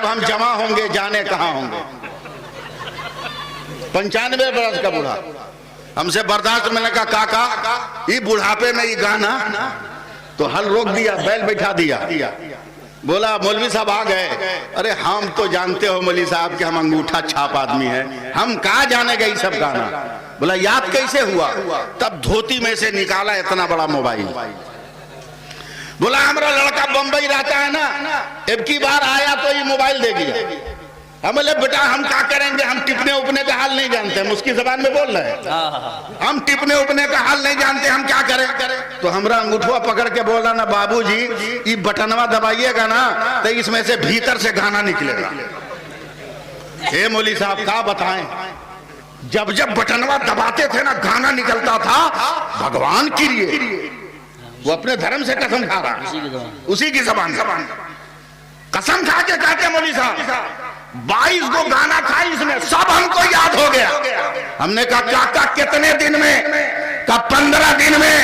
जब हम जमा होंगे जाने कहां होंगे। 95 बरस का बूढ़ा हमसे बर्दाश्त, मैंने कहा काका ये बुढ़ापे में ये गाना, तो हल रोक दिया, बैल बैठा दिया। बोला मौलवी साहब आ गए। अरे हम तो जानते हो मौलवी साहब कि हम अंगूठा छाप आदमी हैं, हम कहाँ जानेंगे ये सब गाना। बोला याद कैसे हुआ? तब धोती में से निकाला इतना बड़ा मोबाइल। बोला हमारा लड़का बंबई रहता है ना, अब की बार आया तो ये मोबाइल दे दिया। हम बोले बेटा हम क्या करेंगे, हम टिपने उपने का हाल नहीं जानते, हम उसकी जबान में बोल रहे हैं, हम टिपने उपने का हाल नहीं जानते, हम क्या करें। तो हमरा अंगूठा पकड़ के बोला ना बाबूजी ये बटनवा दबाइएगा ना तो इसमें से भीतर से गाना निकलेगा। हे मौली साहब क्या बताएं, जब जब बटनवा दबाते थे ना गाना निकलता था भगवान के लिए। वो अपने धर्म से कसम खा रहा, उसी की जबान कसम खा के कहते मौली साहब 22 को गाना था इसमें, सब हमको याद हो गया। हमने कहा काका कितने दिन में? का 15 दिन में।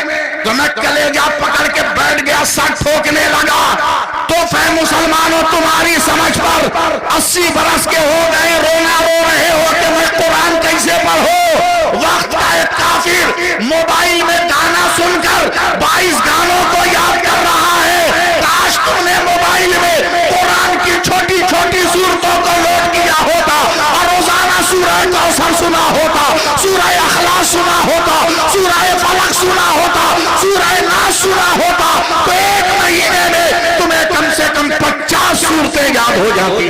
तो मैं कलेजा पकड़ के बैठ गया, सर ठोकने लगा। तो फिर मुसलमानों तुम्हारी समझ पर 80 बरस के हो गए, रोना रो रहे हो कि मैं कुरान कैसे पढ़ो। वक्त आए काफिर मोबाइल में गाना सुनकर 22 गानों को याद कर रहा है। काश तुमने मोबाइल में कुरान की छोटी छोटी सूरतों को लोड किया होता और रोजाना सूरह कौसर सुना होता, सूरह अखलास सुना होता, सूरह फलक सुना होता, सूरह नास सुना होता, तो एक महीने में तुम्हें कम से कम 50 सूरतें याद हो जाती।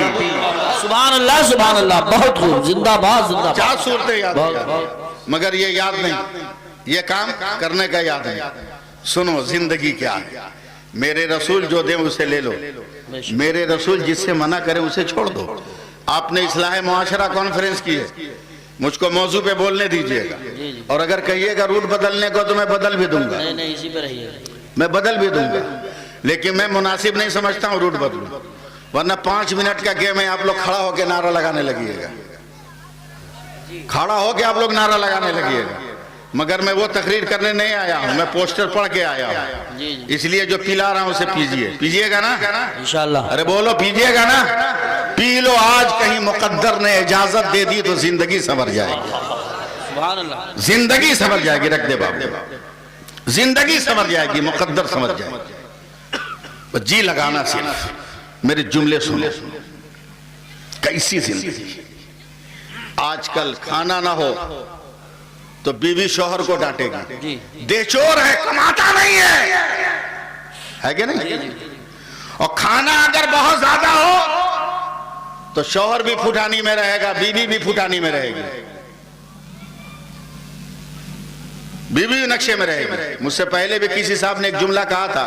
सुभान अल्लाह सुभान अल्लाह, बहुत खूब, जिंदाबाद जिंदाबाद। 50 सूरतें याद हो जाती, मगर ये याद नहीं, ये काम करने का याद नहीं। सुनो जिंदगी क्या है, मेरे रसूल जो दे उसे ले लो, मेरे रसूल जिससे मना करे उसे छोड़ दो। आपने इस्लाह मुआशरा कॉन्फ्रेंस की है, मुझको मौजू पे बोलने दीजिएगा, और अगर कहिएगा रूट बदलने को तो मैं बदल भी दूंगा। नहीं इसी पे रहिए, मैं बदल भी दूंगा, लेकिन मैं मुनासिब नहीं समझता हूँ रूट बदलूं, वरना 5 मिनट का गेम है, आप लोग खड़ा होकर नारा लगाने लगिएगा, खड़ा होकर आप लोग नारा लगाने लगिएगा। मगर मैं वो तकरीर करने नहीं आया हूँ, मैं पोस्टर पढ़ के आया हूँ, इसलिए जो पिला रहा हूँ उसे पीजिए। पीजिएगा ना इंशाल्लाह? अरे बोलो पीजिएगा ना, पी लो। आज कहीं मुकद्दर ने इजाजत दे दी तो जिंदगी संवर जाएगी, सुभान अल्लाह, जिंदगी संवर जाएगी। रख दे बाबू, जिंदगी संवर जाएगी, मुकद्दर समझ जाएगी। जी लगाना सिर्फ मेरे जुमले सुनो। कैसी जिंदगी, आजकल खाना ना हो तो बीवी शौहर को डांटेगी, बेचोर है, कमाता नहीं है कि नहीं। और खाना अगर बहुत ज्यादा हो तो शौहर भी फुटानी में रहेगा, बीवी भी फुटानी में रहेगी, बीवी भी नक्शे में रहेगी। मुझसे पहले भी किसी साहब ने एक जुमला कहा था,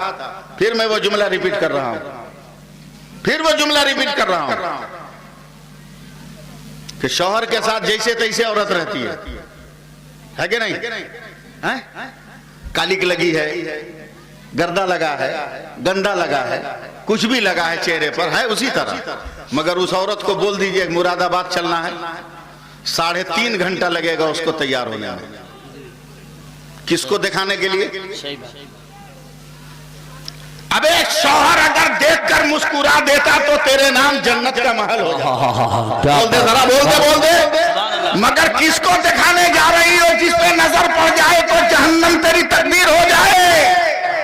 फिर मैं वो जुमला रिपीट कर रहा हूं, फिर वो जुमला रिपीट कर रहा हूं कि शौहर के साथ जैसे तैसे औरत रहती है कि नहीं? कालिक लगी है, गर्दा लगा है, गंदा लगा है, कुछ भी लगा है चेहरे पर, है उसी तरह। मगर उस औरत को बोल दीजिए मुरादाबाद चलना है, 3.5 घंटा लगेगा उसको तैयार होने में। किसको दिखाने के लिए? अबे शौहर अगर देखकर मुस्कुरा देता तो तेरे नाम जन्नत का महल हो जाता। बोल दे जरा, बोल दे। मगर किसको दिखाने जा रही हो? जिस पे नजर पड़ जाए तो जहन्नम तेरी तकदीर हो जाए।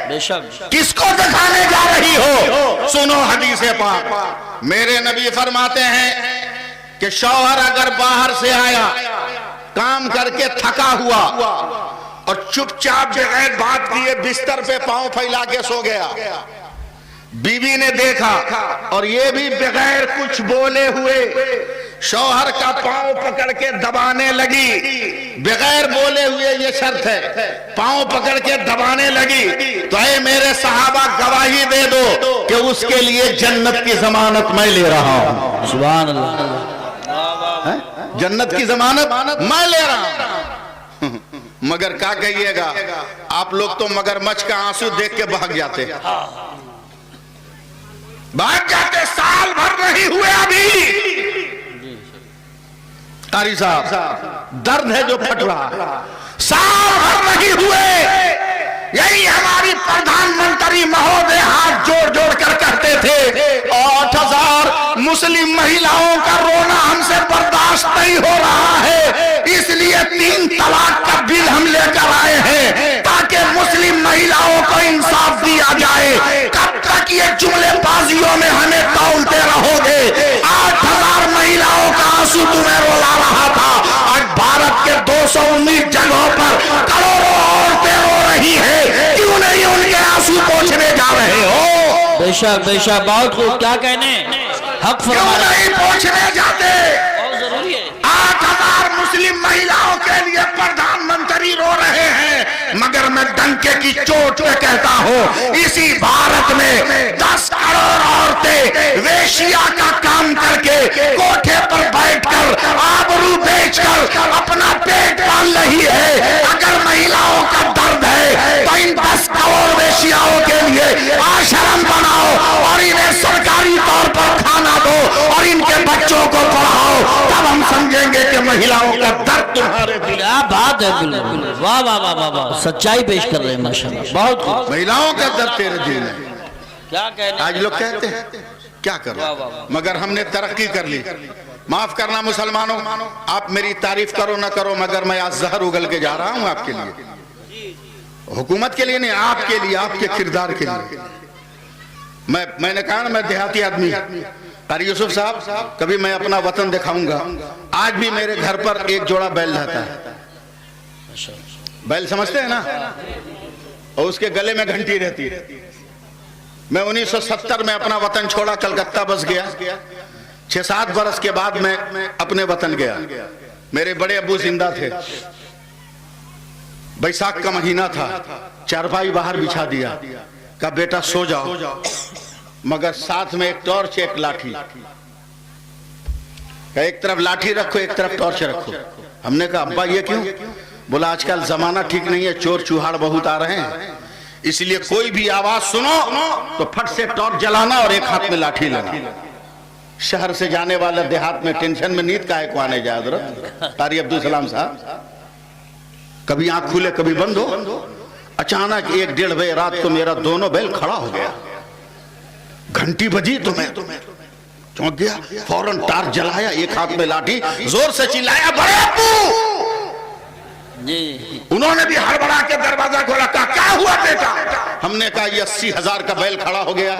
बेशक। किसको दिखाने जा रही हो? सुनो हदीस पाक, मेरे नबी फरमाते हैं कि शौहर अगर बाहर से आया, काम करके थका हुआ और चुपचाप बगैर बात किए बिस्तर पे पांव फैला के सो गया, बीवी ने देखा और ये भी बगैर कुछ बोले हुए शौहर का पांव पकड़ के दबाने लगी, बगैर बोले हुए, ये शर्त है, पांव पकड़ के दबाने लगी, तो ऐ मेरे सहाबा गवाही दे दो कि उसके लिए जन्नत की जमानत मैं ले रहा हूं। सुभान अल्लाह, जन्नत की जमानत मैं ले रहा हूं। मगर क्या कहिएगा आप लोग, तो मगरमच्छ का आंसू देख के भाग जाते, साल भर नहीं हुए अभी। कारी साहब, दर्द है जो फट रहा, साल भर नहीं हुए यही हमारी प्रधानमंत्री महोदय हाथ जोड़ जोड़ कर कहते थे 8,000 मुस्लिम महिलाओं का रोना हमसे बर्दाश्त नहीं हो रहा है, इसलिए 3 तलाक का बिल हम लेकर आए हैं ताकि मुस्लिम महिलाओं को इंसाफ दिया जाए। कब तक ये जुमलेबाजियों में हमें तौलते रहोगे? 8,000 महिलाओं का आंसू तुम्हें रुला रहा था, आज भारत के 219 जगहों पर करोड़ों औरतें रो रही है, क्यों नहीं उनके आंसू पोंछने जा रहे हो? बेशक बेशक, बहुत खूब, क्या कहने, हक क्यों फरमाया, नहीं पोंछने जाते? बहुत जरूरी है। 8,000 मुस्लिम महिलाओं के लिए प्रधानमंत्री रो रहे हैं, मगर मैं डंके की चोट पे कहता हूं, इसी भारत में 10 करोड़ औरतें वेश्या का काम करके कोठे पर बैठकर आबरू बेचकर अपना पेट पाल रही है। अगर महिलाओं का दर्द है तो इन 10 करोड़ वेश्याओं के लिए आश्रम बनाओ और इन्हें सरकारी तौर पर खाना दो और इनके बच्चों को पढ़ाओ, तब हम समझेंगे कि महिलाओं का दर्द तुम्हारे दिल। क्या बात है, बिल्कुल, वाह वाह वाह वाह वाह, सच्चाई पेश कर रहे हैं माशाल्लाह, बहुत खूब। महिलाओं का दर्द तेरे दिल है। क्या कहने, आज लोग कहते हैं क्या करो, वाह, वाह, वाह। मगर हमने तरक्की कर ली। माफ करना मुसलमानों, आप मेरी तारीफ करो ना करो, मगर मैं आज जहर उगल के जा रहा हूं आपके लिए, हुकूमत के लिए नहीं, आपके लिए, आपके किरदार के लिए। मैंने कहा ना, मैं देहाती आदमी। कारी यूसुफ साहब, कभी मैं अपना वतन दिखाऊंगा। आज भी मेरे घर पर एक जोड़ा बैल रहता है, बैल समझते हैं ना, और उसके गले में घंटी रहती है। मैं 1970 में अपना वतन छोड़ा, कलकत्ता बस गया। 6-7 बरस के बाद मैं अपने वतन गया। मेरे बड़े अब्बू जिंदा थे, बैसाख का महीना था, चारपाई बाहर बिछा दिया, कहा बेटा सो जाओ, मगर साथ में एक टॉर्च एक लाठी, एक तरफ लाठी रखो एक तरफ टॉर्च रखो। हमने कहा अब्बा ये क्यों? बोला आजकल जमाना ठीक नहीं है, चोर चूहाड़ बहुत आ रहे हैं, इसलिए कोई भी आवाज सुनो तो फट से टॉर्च जलाना और एक हाथ में लाठी लेना। शहर से जाने वाला देहात में टेंशन में नींद काहे को आने जाए हजरत कारी अब्दुल सलाम साहब, कभी आंख खुले कभी बंद हो। अचानक 1-1.5 बजे रात को मेरा दोनों बैल खड़ा हो गया, घंटी बजी तो मैं चौंक गया, फौरन टार्च जलाया, एक हाथ में लाठी, जोर से चिल्लाया बड़े अब्बू। उन्होंने भी हड़बड़ा के दरवाजा खोला, कहा क्या हुआ बेटा? हमने कहा ये 80,000 का बैल खड़ा हो गया,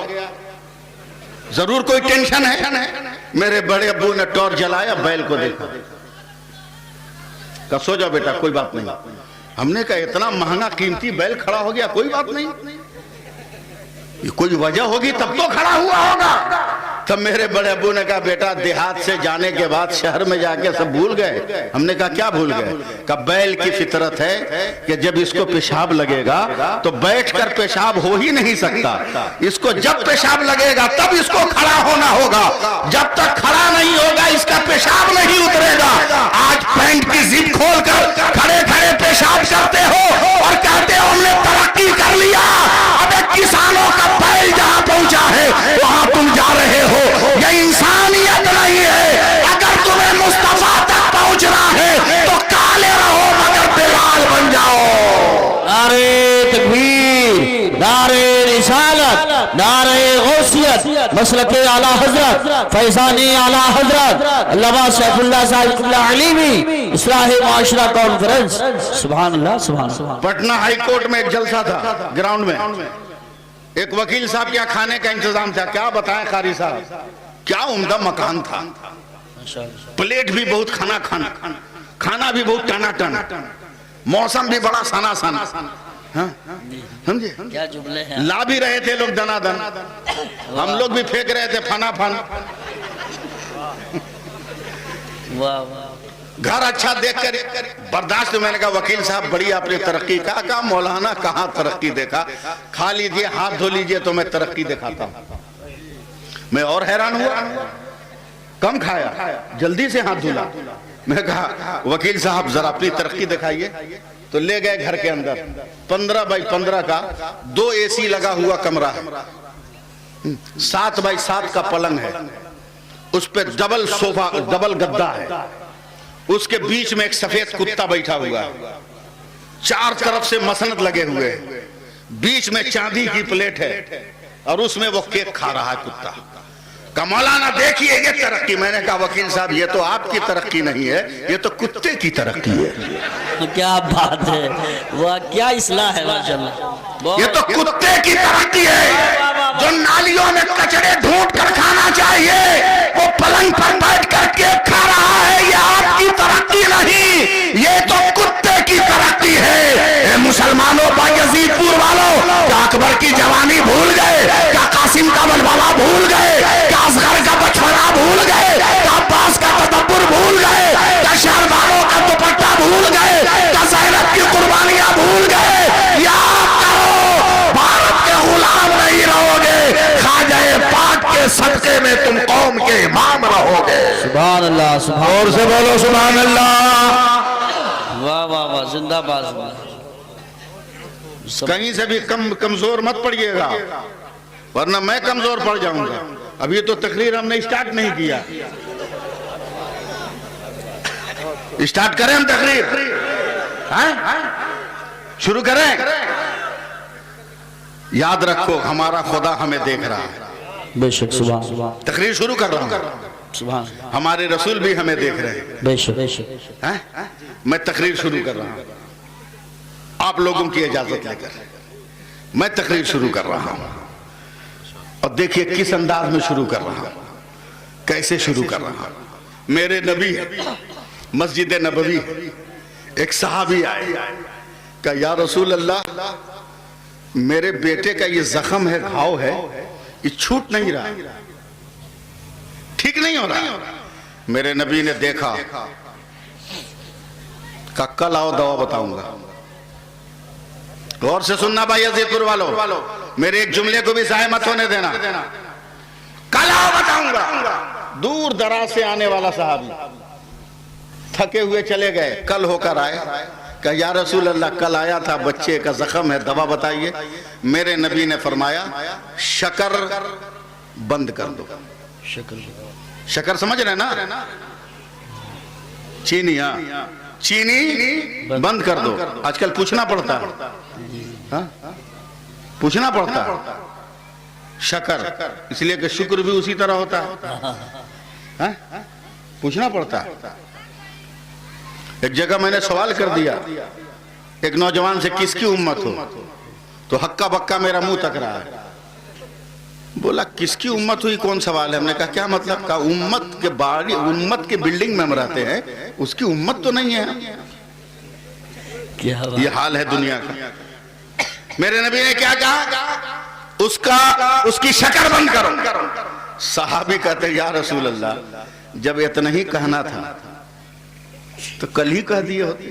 जरूर कोई टेंशन है। मेरे बड़े अब्बू ने टॉर्च जलाया, बैल को देखा, कहा सो जाओ बेटा कोई बात नहीं। हमने कहा इतना महंगा कीमती बैल खड़ा हो गया, कोई बात नहीं, ये कोई वजह होगी तब तो खड़ा हुआ होगा। तब मेरे बड़े अब्बू ने कहा बेटा देहात से जाने के बाद शहर में जाके सब भूल गए। हमने कहा क्या भूल गए? कहा बैल की फितरत है कि जब इसको पेशाब लगेगा तो बैठकर पेशाब हो ही नहीं सकता, इसको जब पेशाब लगेगा तब इसको खड़ा होना होगा, जब तक खड़ा नहीं होगा इसका पेशाब नहीं उतरेगा। आज पैंट की जिप खोलकर खड़े खड़े पेशाब करते हो और कहते हो हमने तरक्की कर लिया। अबे किसानों का बैल जहां पहुंचा है वहां तुम जा रहे हो, ये इंसानियत नहीं है। अगर तुम्हें मुस्तफा तक पहुंचना है तो काले रहो मगर बिलाल बन जाओ। नारे तकबीर, नारे रिसालत, नारे गौसियत, मसलके आला हजरत, फैजानी आला हजरत, अल्लामा सैफुल्लाह साहिब क़िबला अलीमी, इस्लाह माशरा कॉन्फ्रेंस। सुभान अल्लाह, सुभान अल्लाह। पटना हाई कोर्ट में एक जलसा था, ग्राउंड में एक वकील साहब के यहाँ खाने का इंतजाम था। क्या बताएं कारी साहब, क्या उम्दा मकान था, प्लेट भी बहुत खाना भी बहुत टनाटन, मौसम भी बड़ा सना समझे, क्या जुमले हैं। ला भी रहे थे लोग दनादन, हम लोग भी फेंक रहे थे फना फन। वाह वाह, घर अच्छा देखकर बर्दाश्त। मैंने कहा वकील साहब बड़ी आपने तरक्की, कहा मौलाना कहाँ तरक्की देखा, खा लीजिए हाथ धो लीजिए तो मैं तरक्की दिखाता हूँ। मैं और हैरान हुआ, कम खाया जल्दी से हाथ धुला। मैं कहा वकील साहब जरा अपनी तरक्की दिखाइए। तो ले गए घर के अंदर, 15 बाई 15 का 2 AC लगा हुआ कमरा है, 7 बाई 7 का पलंग है, उस पे डबल सोफा डबल गद्दा है, उसके बीच में एक सफेद कुत्ता बैठा हुआ है, 4 तरफ से मसनद लगे हुए हैं, बीच में चांदी की प्लेट है और उसमें वो केक खा रहा है कुत्ता। का मौलाना देखिए ये तरक्की। मैंने कहा वकील साहब ये तो आपकी तरक्की नहीं है, ये तो कुत्ते की तरक्की है। क्या बात है, वह क्या इस्लाह है माशाल्लाह। ये तो कुत्ते की तरक्की है। जो नालियों में कचरे ढूंढ कर खाना चाहिए वो पलंग पर बैठ कर केक खा रहा है। ये आपकी तरक्की नहीं, ये तो कुत्ते की तरक्की है। मुसलमानों, बायजीदपुर वालों, क्या अकबर की जवानी भूल गए? क्या कासिम का बलबाला भूल गए? क्या असगर का बचपना भूल गए? क्या अब्बास का तदब्बुर भूल गए? क्या शहरदारों का दुपट्टा भूल गए? क्या ज़ैनब की कुर्बानियां भूल गए? याद करो, भारत के गुलाम नहीं रहोगे, ख्वाजा पाक के सदके में तुम कौम के इमाम रहोगे। सुभान अल्लाह, सुभान। और से बोलो सुभान अल्लाह। वाह वाह वाह, जिंदाबाद। कहीं से भी कमजोर मत पड़िएगा वरना मैं कमजोर पड़ जाऊंगा। अभी तो तकरीर हमने स्टार्ट नहीं किया। स्टार्ट करें हम तकरीर? शुरू करें? याद रखो हमारा खुदा हमें देख रहा है। बेशक, सुभान। तकरीर शुरू कर रहा हूं, सुभान। हमारे रसूल भी हमें देख रहे हैं। बेशक बेशक। मैं तकरीर शुरू कर रहा हूं आप लोगों की इजाजत लेकर। मैं तकरीर शुरू कर रहा हूं और देखिए किस अंदाज में शुरू कर रहा हूं, कैसे शुरू कर रहा हूं। मेरे नबी मस्जिद नबवी एक सहाबी आए, कहा या रसूल अल्लाह मेरे बेटे का ये जख्म है, घाव है, ये छूट नहीं रहा, ठीक नहीं हो रहा। मेरे नबी ने देखा, कहा कल आओ दवा बताऊंगा। गौर से सुनना भाई अजीतपुर वालों, मेरे एक जुमले को भी जाया मत होने देना। कल आओ बताऊंगा। दूर दराज से आने वाला साहबी थके हुए चले गए, कल होकर आए, कहा या रसूल अल्लाह कल आया था, बच्चे का जख्म है, दवा बताइए। मेरे नबी ने फरमाया शक्कर बंद कर दो। शक्कर समझ रहे ना? चीनी, चीनी बंद कर दो। आजकल पूछना पड़ता है, पूछना पड़ता है शक्कर, इसलिए कि शुक्र भी उसी तरह होता है, पूछना पड़ता है। एक जगह मैंने सवाल कर दिया एक नौजवान से, किसकी उम्मत हो? तो हक्का बक्का मेरा मुंह तक रहा है। बोला किसकी उम्मत हुई, कौन सवाल है? हमने कहा क्या मतलब? कहा उम्मत के बाड़ी, उम्मत के बिल्डिंग में हम रहते हैं, उसकी उम्मत तो नहीं है। क्या ये हाल है दुनिया का। मेरे नबी ने क्या कहा? उसकी शक्कर बंद करो। सहाबी कहते या रसूल अल्लाह जब इतना ही कहना था तो कल ही कह दिए होती।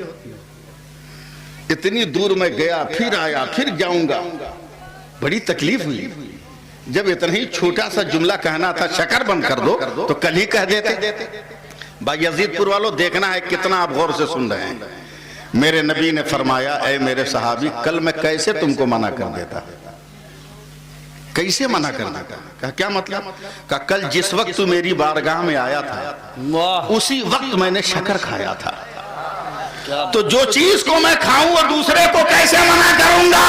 इतनी दूर मैं गया, फिर आया, फिर जाऊंगा, बड़ी तकलीफ हुई। जब इतना ही छोटा सा जुमला कहना था शक्कर बंद कर दो तो कल ही कह देते। भाई अजीतपुर वालों देखना है कितना आप गौर से सुन रहे हैं। मेरे नबी ने फरमाया ऐ मेरे सहाबी कल मैं कैसे तुमको मना कर देता, कैसे मना करना? कहा क्या मतलब? कहा कल जिस वक्त तू मेरी बारगाह में आया था उसी वक्त मैंने शक्कर खाया था, तो जो चीज को मैं खाऊं और दूसरे को कैसे मना करूंगा?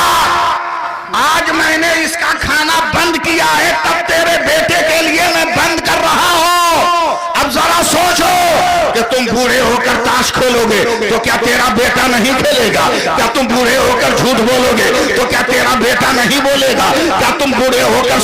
आज मैंने इसका खाना बंद किया है, तब तेरे बेटे के लिए मैं बंद कर रहा हूं। अब जरा सोचो कि तुम बूढ़े होकर ताश खेलोगे तो क्या तेरा बेटा नहीं खेलेगा? क्या तुम बूढ़े होकर झूठ बोलोगे तो क्या तेरा बेटा नहीं बोलेगा? क्या तुम बूढ़े होकर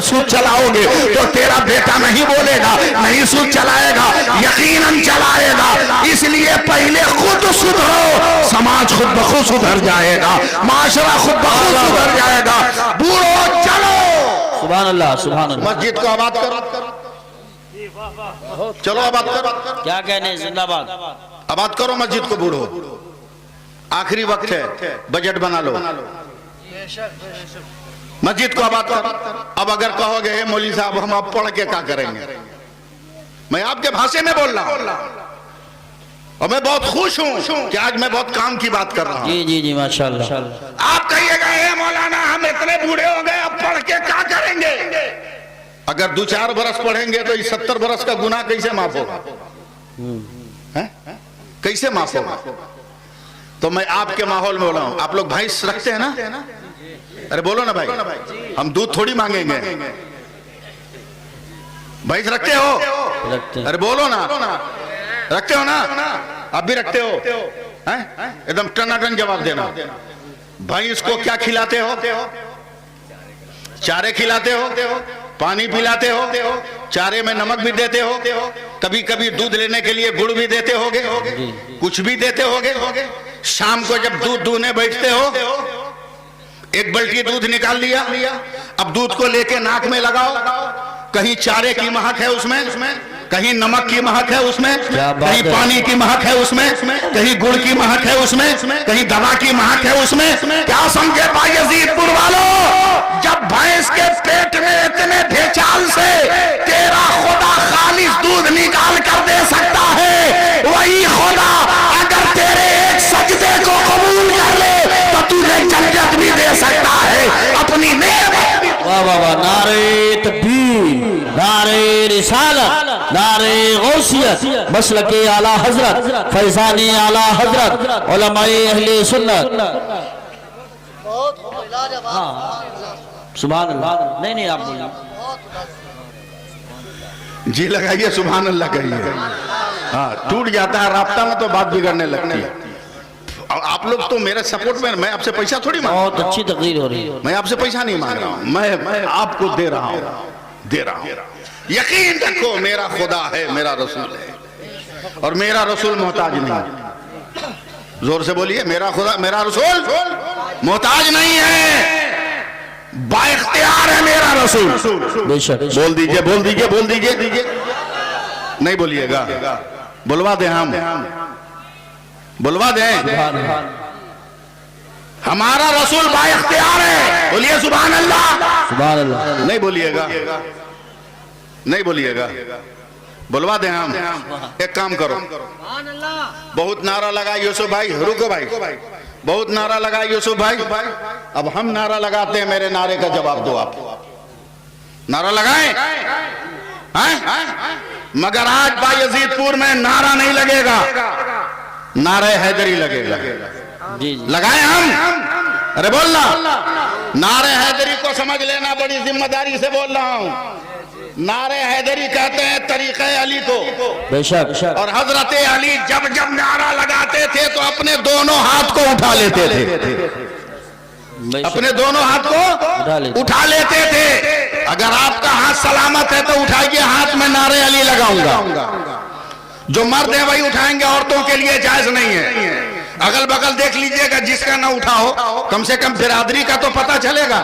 सूद चलाओगे तो तेरा बेटा नहीं बोलेगा? नहीं सूद चलाएगा, यकीनन चलाएगा। इसलिए पहले खुद सुधरो, समाज खुद ब खुद सुधर जाएगा, माशरा खुद ब खुद सुधर जाएगा। बूढ़ो चलो, सुभान अल्लाह, सुभान अल्लाह। मस्जिद को आबाद करो, चलो आबाद करो। क्या कहने, जिंदाबाद। आबाद करो मस्जिद को। बूढ़ो आखिरी वक्त है, बजट बना लो, मस्जिद को आबाद करो। अब अगर कहोगे मौलवी साहब हम अब पढ़ के क्या करेंगे, मैं आपके भाषा में बोल रहा हूं और मैं बहुत खुश हूं कि आज मैं बहुत काम की बात कर रहा हूं। जी जी जी, माशाल्लाह। आप कहिएगा मौलाना हम इतने बूढ़े हो गए, अब पढ़ के क्या करेंगे? अगर 2-4 बरस पढ़ेंगे तो इस 70 बरस का गुनाह कैसे माफ होगा? कैसे माफ होगा? तो मैं आपके माहौल में बोल रहा हूं। आप लोग भैंस रखते हैं ना? अरे बोलो ना भाई, हम दूध थोड़ी मांगेंगे। भैंस रखते हो? रखते हैं। अरे बोलो ना, रखते हो ना? आप भी रखते हो? हैं? एकदम टनाटन जवाब देना। भैंस को क्या खिलाते हो? चारे खिलाते हो, पानी पिलाते हो, चारे में नमक भी देते हो, कभी कभी दूध लेने के लिए गुड़ भी देते होगे, कुछ भी देते होगे। शाम को जब दूध दूहने बैठते हो, एक बल्टी दूध निकाल लिया, अब दूध को लेके नाक में लगाओ, कहीं चारे की महक है उसमें, कहीं नमक की महक है उसमें, कहीं पानी की महक है उसमें, कहीं गुड़ की महक है उसमें, कहीं दवा की महक है उसमें। क्या समझे बायजीदपुर वालों, जब भैंस के पेट में इतने भेचाल से तेरा खुदा खालिस दूध निकाल कर दे सकता है, वही खुदा अगर तेरे एक सजदे को कबूल कर ले तो तुझे जन्नत भी दे सकता है अपनी नेमत। वाह वाह वाह, नारे तकबीर, नारे रिसालत, नारे गौसियत, मसलके आला हजरत, फैजानी आला हजरत, उलमाए अहले सुन्नत। सुभान अल्लाह। नहीं आप बोलिए। जी लगाइए, सुभान अल्लाह कहिए। हाँ, टूट जाता है रास्ता में तो बात बिगड़ने लगती है। आप लोग तो मेरे सपोर्ट में, मैं आपसे पैसा थोड़ी मांग, बहुत अच्छी तकरीर हो रही है। मैं आपसे पैसा नहीं मांग रहा हूं, मैं आपको दे रहा हूं, दे रहा हूं। यकीन रखो, मेरा खुदा है, मेरा रसूल है, और मेरा रसूल मोहताज नहीं। जोर से बोलिए, मेरा खुदा, मेरा रसूल मोहताज नहीं है, बाइख्तियार है मेरा रसूल। बेशक। बोल दीजिए, बोल दीजिए, बोल दीजिए। नहीं बोलिएगा? बुलवा दें, हम बुलवा दें। हमारा रसूल बाइख्तियार है, बोलिए सुभान अल्लाह। सुभान अल्लाह। नहीं बोलिएगा, नहीं बोलिएगा, बुलवा दें हम। एक काम करो, बहुत नारा लगा यूसुफ भाई, रुको भाई, बहुत नारा लगा यूसुफ भाई, अब हम नारा लगाते हैं, मेरे नारे का जवाब दो आप। नारा लगाएं हैं? मगर आज बायजीदपुर में नारा नहीं लगेगा, नारे हैदरी लगेगा। जी लगाए हम? अरे बोलना, नारे हैदरी को समझ लेना, बड़ी जिम्मेदारी से बोल रहा हूं। नारे हैदरी कहते हैं तरीक़े अली को। बेशक। और हजरत अली जब जब नारा लगाते थे तो अपने दोनों हाथ को उठा लेते थे, अपने दोनों हाथ को उठा लेते थे। अगर आपका हाथ सलामत है तो उठाइए हाथ, में नारे अली लगाऊंगा। जो मर्द है वही उठाएंगे, औरतों के लिए जायज नहीं है। अगल बगल देख लीजिएगा, जिसका ना उठाओ, कम से कम बिरादरी का तो पता चलेगा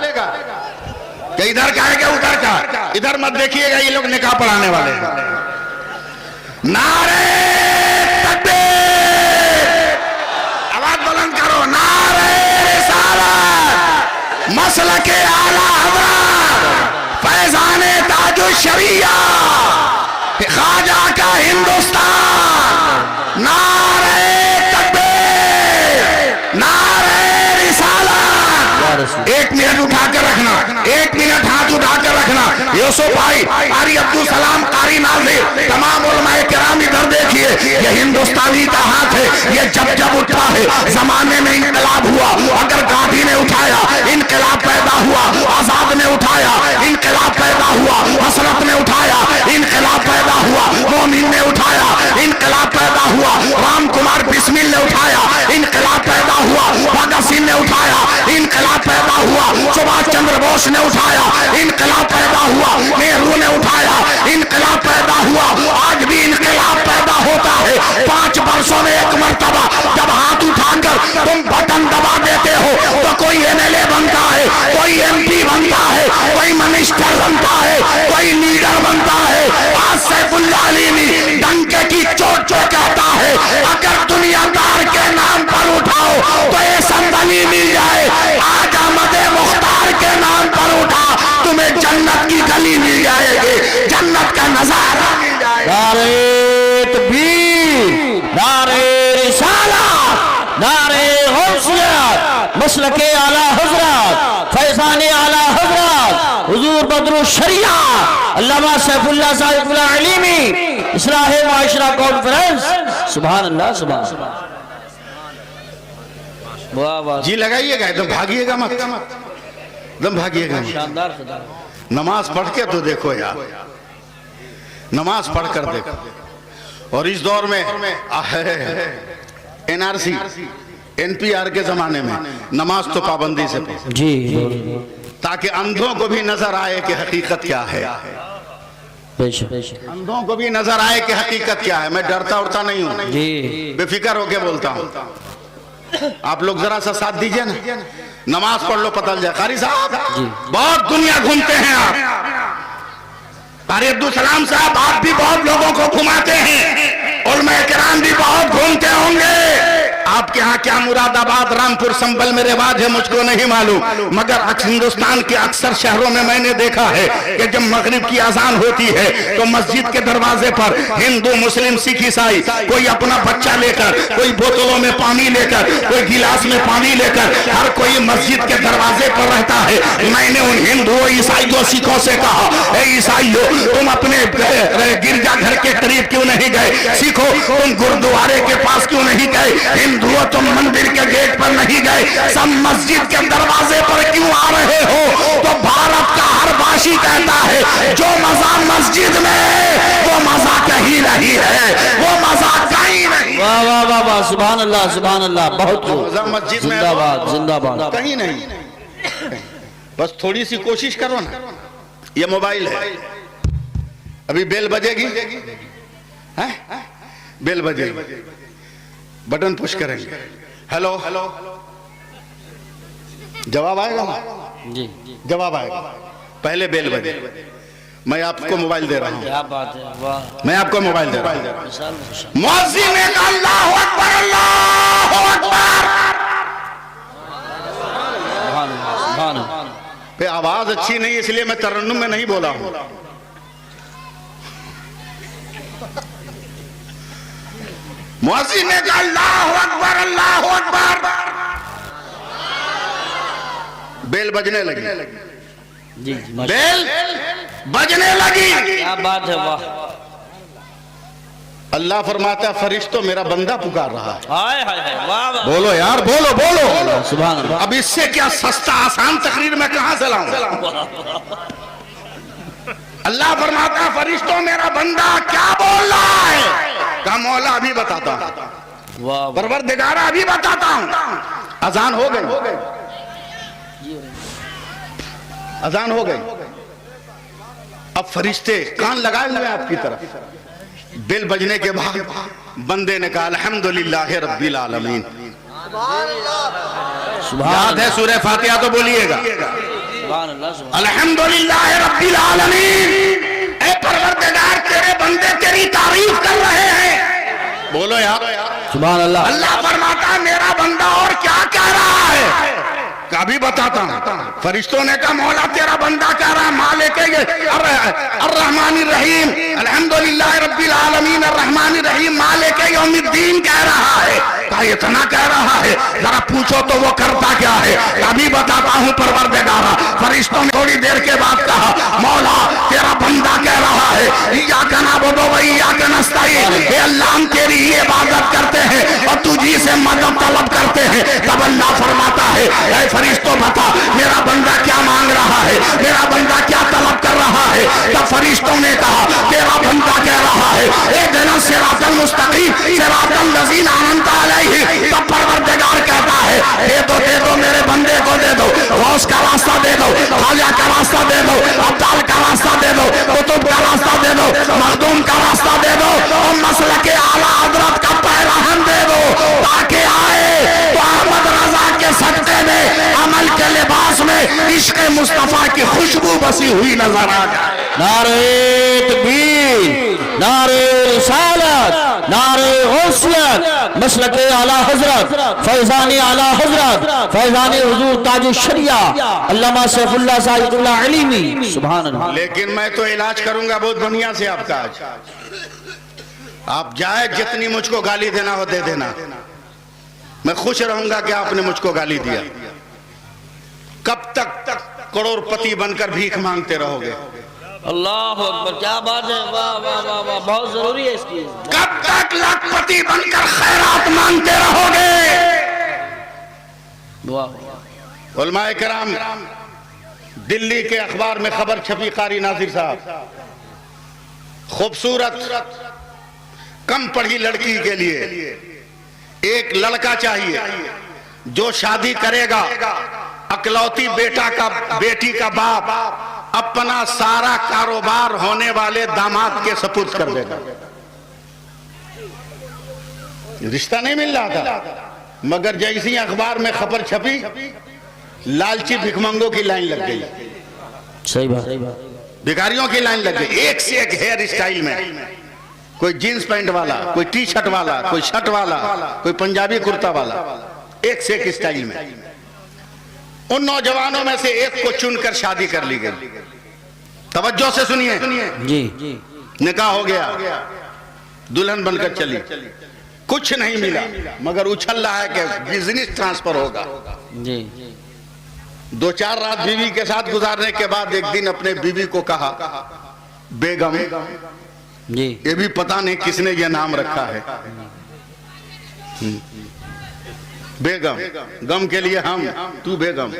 कि इधर का है क्या उधर का। इधर मत देखिएगा, ये लोग निकाह पढ़ाने वाले हैं। नारे तकबीर, आवाज बुलंद करो, नारे रिसालत, मसलके आला हज़रत, फैज़ाने ताजुश शरिया, ख्वाजा का हिंदुस्तान। नारे तकबीर, नारे रिसालत। एक मिनट उठाकर रखना, एक मिनट हाथ उठाकर रखना। यूसुफ भाई, कारी अब्दुल सलाम, कारी नाज़िर, तमाम उलमाए किराम इधर देखिए, ये हिंदुस्तानी का हाथ है। ये जब जब उठा है, जमाने में इनकलाब हुआ, अगर गांधी ने उठाया इनकलाब पैदा हुआ, आजाद ने उठाया इनकलाब पैदा हुआ, हसरत ने उठाया इनकलाब पैदा हुआ, मोमिन ने उठाया इनकलाब पैदा हुआ, राम कुमार बिस्मिल ने उठाया इनकलाब पैदा हुआ, भगत सिंह ने उठाया इनकलाब पैदा हुआ, सुभाष चंद्र बोस ने उठाया इनकलाब पैदा हुआ, नेहरू ने उठाया इनकलाब पैदा हुआ। आज भी इनकलाब पैदा होता है। 5 वर्षों में एक मर्तबा जब हाथ उठाकर तुम बटन दबा देते हो तो कोई एमएलए बनता है, कोई एमपी बनता है, कोई मिनिस्टर बनता है, कोई लीडर बनता है। आज सैफुल्लाह अलीमी डंके की चोट पे कहता है, अगर दुनियादार के नाम पर उठाओ तो ये संदली मिल जाए। आज अहमद मुख्तार के नाम पर उठा, तुम्हें जन्नत की गली मिल जाएगी, जन्नत का नजारा मिल जाएगा। नारे तकबीर, नारे रिसालत, नारे गौसियत, मसलके आला हज़रत, फैज़ाने आला हज़रत, हुजूर बदरुश शरिया, अल्लामा सैफुल्लाह साहिब अलीमी, इस्लाहे माशरा कॉन्फ्रेंस। सुभान अल्लाह, सुभान अल्लाह। वाह वाह। जी लगाइएगा, एकदम भागिएगा मत। दम भागिएगा। शानदार खिताब। नमाज पढ़ के तो देखो यार, नमाज पढ़ कर देखो। और इस दौर में NRC NPR के जमाने में नमाज तो पाबंदी से पढ़ो जी, ताकि अंधों को भी नजर आए कि हकीकत क्या है, अंधों को भी नजर आए कि हकीकत क्या है। मैं डरता उड़ता नहीं हूँ जी, बेफिक्र होके बोलता हूँ। आप लोग जरा सा साथ दीजिए ना, नमाज पढ़ लो पता चल जाए। कारी साहब बहुत दुनिया घूमते हैं आप, कारी अब्दुल सलाम साहब आप भी बहुत लोगों को घुमाते हैं, उलमा किराम भी बहुत घूमते होंगे। आपके यहाँ क्या मुरादाबाद रामपुर संभल में रिवाज है मुझको नहीं मालूम, मगर हिंदुस्तान के अक्सर शहरों में मैंने देखा है कि जब मगरिब की अजान होती है तो मस्जिद के दरवाजे पर हिंदू मुस्लिम सिख ईसाई कोई अपना बच्चा लेकर, कोई बोतलों में पानी लेकर, कोई गिलास में पानी लेकर, हर कोई मस्जिद के दरवाजे पर रहता है। मैंने उन हिंदुओं ईसाइयों सिखों से कहा, ए ईसाइयों तुम अपने गिरजाघर के करीब क्यों नहीं गए? सिखो तुम गुरुद्वारे के पास क्यों नहीं गए? हिंदुओं तुम मंदिर के गेट पर नहीं गए, सब मस्जिद के दरवाजे पर क्यों आ रहे हो? तो भारत का हर वासी कहता है जो मजा मस्जिद में है वो मजा कहीं नहीं है, वो मजा कहीं नहीं। वाह वाह वाह वाह, सुभान अल्लाह सुभान अल्लाह, बहुत मजा मस्जिद में, जिंदाबाद जिंदाबाद, कहीं नहीं। बस थोड़ी सी कोशिश करो ना। ये मोबाइल है, अभी बेल बजेगी, बेल बजेगी, बटन पुश करेंगे, हेलो हेलो, जवाब आएगा ना? जी, जवाब आएगा। पहले बेल बजे, मैं आपको मोबाइल दे रहा हूँ, क्या बात है, वाह, मैं आपको मोबाइल दे रहा हूँ। मुअज्जिन ने कहा अल्लाहु अकबर अल्लाहु अकबर। पे आवाज अच्छी नहीं इसलिए मैं तरन्नुम में नहीं बोला हूँ। मुअज्जिन ने कहा अल्लाहु अकबर अल्लाहु अकबर। बेल बजने लगी, जी, बेल बजने लगी। क्या बात है, वाह। अल्लाह फरमाता है फरिश्तों मेरा बंदा पुकार रहा है। हाय हाय हाय, वाह वाह, बोलो यार, बोलो बोलो, सुभान अल्लाह। अब इससे क्या सस्ता आसान तकरीर में कहां से लाऊं? अल्लाह फरमाता है फरिश्तों मेरा बंदा क्या बोल रहा है? कहा मौला अभी बताता हूं, वाह, परवरदिगारा अभी बताता हूं। अजान हो गई, अजान हो गई। अब फरिश्ते कान लगाए हुए हैं आपकी तरफ। बेल बजने के बाद बंदे ने कहा अल्हम्दुलिल्लाह रब्बिल आलमीन। याद है सूरह फातिहा तो बोलिएगा, अल्हम्दुलिल्लाह रब्बिल आलमीन। ऐ परवरदिगार तेरे बंदे तेरी तारीफ कर रहे हैं। बोलो यार, सुभान अल्लाह। अल्लाह फरमाता मेरा बंदा और क्या कह रहा है? कभी बताता हूं। फरिश्तों ने कहा मौला तेरा बंदा कह रहा है मालिक अर्रहमानिर रहीम, अल्हम्दुलिल्लाह रब्बिल आलमीन अर्रहमानिर रहीम मालिक यौमिद्दीन कह रहा है। कहा इतना कह रहा है, जरा पूछो तो वो करता क्या है? अभी बताता हूं परवरदिगारा। फरिश्तों ने थोड़ी देर के बाद कहा मौला तेरा बंदा कह रहा है इय्याका नअबुदु व इय्याका नस्तईन, हे अल्लाह हम तेरी ही इबादत करते हैं और तुझी से मदद तलब करते हैं। तब अल्लाह फरमाता है ऐ फरिश्तों बता मेरा बंदा क्या मांग रहा है, मेरा बंदा क्या तलब कर रहा है? तब फरिश्तों ने कहा तेरा बंदा कह रहा है इहदिना सिरातल मुस्तकीम सिरातल लज़ीना अनअमता अलैहिम। तब परवरदिगार कहता है दे दो मेरे बंदे को दे दो, गौस का रास्ता दे दो, ख्वाजा का रास्ता दे दो, अब्दाल का रास्ता दे दो, कुतुब का रास्ता दे दो, मखदूम का रास्ता दे दो और मसलके आला हजरत का पैराहन दे दो ताकि आए तो अहमद रजा के सत्ते में अमल के लिबास में इश्क मुस्तफा की खुशबू बसी हुई नजर आ जाए। नारे तकबीर, नारे रिसालत, नारे गौसियत, मसलके आला हजरत, फैजानी आला हजरत, फैजानी हुजूर ताजुश शरिया अल्लामा सैफुल्लाह साहिबुल्लाह अलीमी, सुभान अल्लाह। लेकिन मैं तो इलाज करूंगा बहुत दुनिया से आपका। आज आप जाए जितनी मुझको गाली देना हो दे देना, मैं खुश रहूंगा कि आपने मुझको गाली दिया। कब तक करोड़पति बनकर भीख मांगते रहोगे? अल्लाह अकबर, क्या बात है, वाह वाह वाह वाह, बहुत जरूरी है इसकी। कब तक लाखपति बनकर खैरात मांगते रहोगे? वाह, उलमाए किराम दिल्ली के अखबार में खबर छपी, कारी नासिर साहब, खूबसूरत कम पढ़ी लड़की के लिए एक लड़का चाहिए जो शादी करेगा, अकलौती बेटी का बाप अपना सारा कारोबार होने वाले दामाद के सपुर्द कर देगा। रिश्ता नहीं मिल रहा था, मगर जैसी अखबार में खबर छपी, लालची भिखमंगों की लाइन लग गई। सही बात। भिखारियों की लाइन लग गई, एक से एक हेयर स्टाइल में, कोई जींस पैंट वाला, कोई टी शर्ट वाला, कोई शर्ट वाला, कोई पंजाबी कुर्ता वाला, एक से एक स्टाइल में। उन नौजवानों में से एक को चुनकर शादी कर ली गई। तवज्जो से सुनिए जी। निकाह हो गया, दुल्हन बनकर चली, कुछ नहीं मिला, मगर उछल रहा है कि बिजनेस ट्रांसफर होगा जी। 2-4 रात बीवी के साथ गुजारने के बाद एक दिन अपने बीवी को कहा, बेगम जी, ये भी पता नहीं किसने ये नाम रखा है, बेगम, गम के लिए हम, तू बेगम।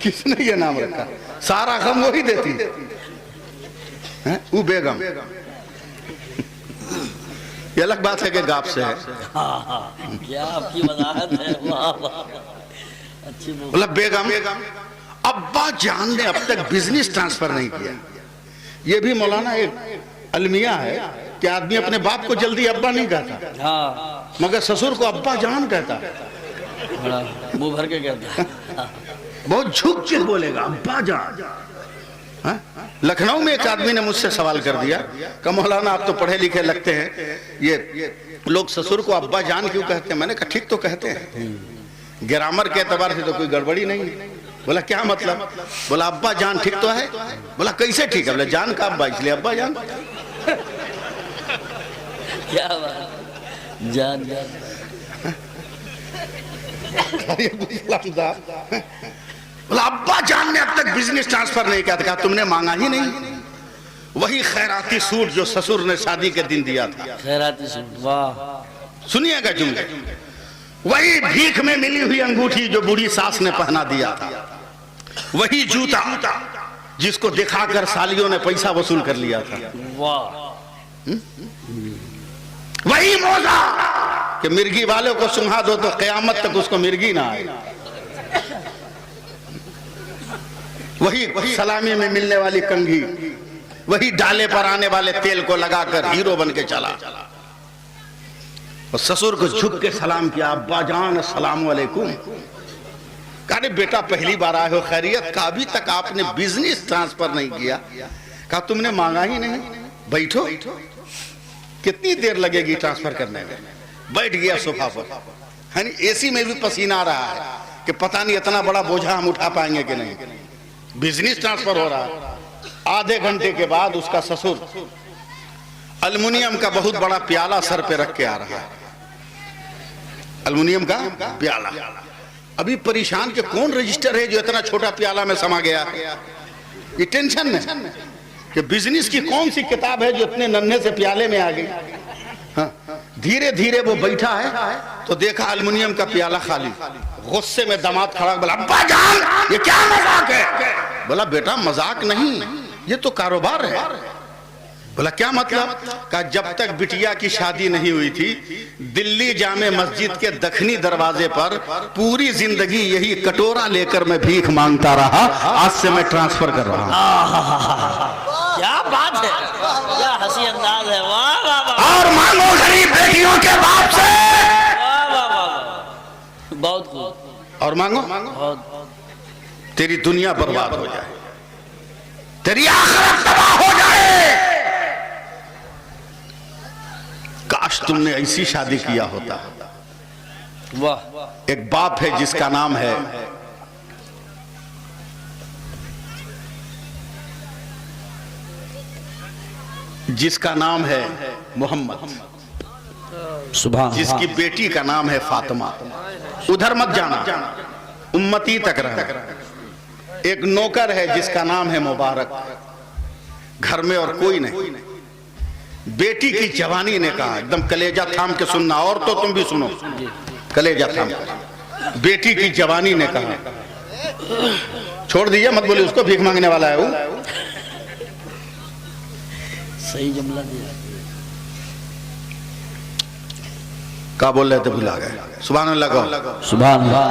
किसने ये नाम रखा? सारा गम वही देती है, वो बेगम। ये अलग बात है कि गाप से है। क्या आपकी वजाहत है, वाह वाह, अच्छी। मतलब बेगम, अब्बा जान ने अब तक बिजनेस ट्रांसफर नहीं किया। ये भी मौलाना एक अलमिया है कि आदमी अपने बाप को जल्दी अब्बा नहीं कहता, हाँ, मगर ससुर को अब्बा जान कहता, मुंह भर के कहता, बहुत झुक के बोलेगा अब्बा जान। हाँ? लखनऊ में एक आदमी ने मुझसे सवाल कर दिया कि मौलाना आप तो पढ़े लिखे लगते हैं, ये लोग ससुर को अब्बा जान क्यों कहते हैं? मैंने कहा ठीक तो कहते हैं, ग्रामर के एतबार से तो कोई गड़बड़ी नहीं है। बोला क्या मतलब? बोला अब्बा जान ठीक तो है। बोला कैसे ठीक है? बोला जान का अब्बा, इसलिए अब्बा जान। क्या बात, जान जान। बोला अब्बा जान ने अब तक बिजनेस ट्रांसफर नहीं किया था। कहा तुमने मांगा ही नहीं। वही खैराती सूट जो ससुर ने शादी के दिन दिया था, खैराती सूट, वाह। सुनिएगा जुमले, वही भीख में मिली हुई अंगूठी जो बूढ़ी सास ने पहना दिया था, वही जूता जिसको दिखाकर सालियों ने पैसा वसूल कर लिया था, वाह। वही मोजा कि मिर्गी वाले को सुंघा दो तो कयामत तक उसको मिर्गी ना आए, वही सलामी में मिलने वाली कंघी, वही डाले पर आने वाले तेल को लगाकर हीरो बन के चला और ससुर को झुक के सलाम किया, अब्बा जान अस्सलाम वालेकुम। कहा बेटा पहली बार आए हो, खैरियत? का अभी तक आपने बिजनेस ट्रांसफर नहीं किया। कहा तुमने मांगा ही नहीं, बैठो। कितनी देर लगेगी ट्रांसफर करने में? बैठ गया सोफा पर, एसी में भी पसीना आ रहा है कि पता नहीं इतना बड़ा बोझा हम उठा पाएंगे कि नहीं। बिजनेस ट्रांसफर हो रहा है। आधे घंटे के बाद उसका ससुर अल्युमिनियम का बहुत बड़ा प्याला सर पे रख के आ रहा है, अल्युमिनियम का प्याला। अभी परेशान के कौन रजिस्टर है जो इतना छोटा प्याला में समा गया। ये टेंशन में कि बिजनेस की कौन सी किताब है जो इतने नन्हे से प्याले में आ गई। हाँ, धीरे धीरे वो बैठा है तो देखा अल्युमिनियम का प्याला खाली। गुस्से में दामाद खड़ा, बोला अब्बा जान ये क्या मजाक है? बोला बेटा मजाक नहीं, ये तो कारोबार है। बोला क्या मतलब? कहा जब तक बिटिया की शादी नहीं हुई थी, दिल्ली जामे मस्जिद के दक्षिणी दरवाजे पर पूरी जिंदगी यही कटोरा लेकर मैं भीख मांगता रहा, आज से मैं ट्रांसफर कर रहा हूं। क्या बात है, क्या हंसी अंदाज है, वाह वाह वाह। और मांगो गरीब बेटियों के बाप से, वाह वाह वाह, बहुत खूब। और मांगो बहुत, तेरी दुनिया बर्बाद हो जाए, तेरी आखिरत तबाह हो जाए। काश तुमने ऐसी शादी किया होता। वाह। एक बाप है जिसका नाम है मोहम्मद, सुभान, जिसकी बेटी का नाम है फातिमा। उधर मत जाना, उम्मती तक रहना। एक नौकर है जिसका नाम है मुबारक। घर में और कोई नहीं। बेटी की जवानी ने कहा, एकदम कलेजा थाम के सुनना, और तो तुम भी सुनो, कलेजा थाम के। बेटी की जवानी ने कहा, छोड़ दिया, मत बोले उसको भीख मांगने वाला है वो। सही जुमला दिया। क्या बोल रहे थे, भुला गए। सुभान अल्लाह कहो। सुभान अल्लाह।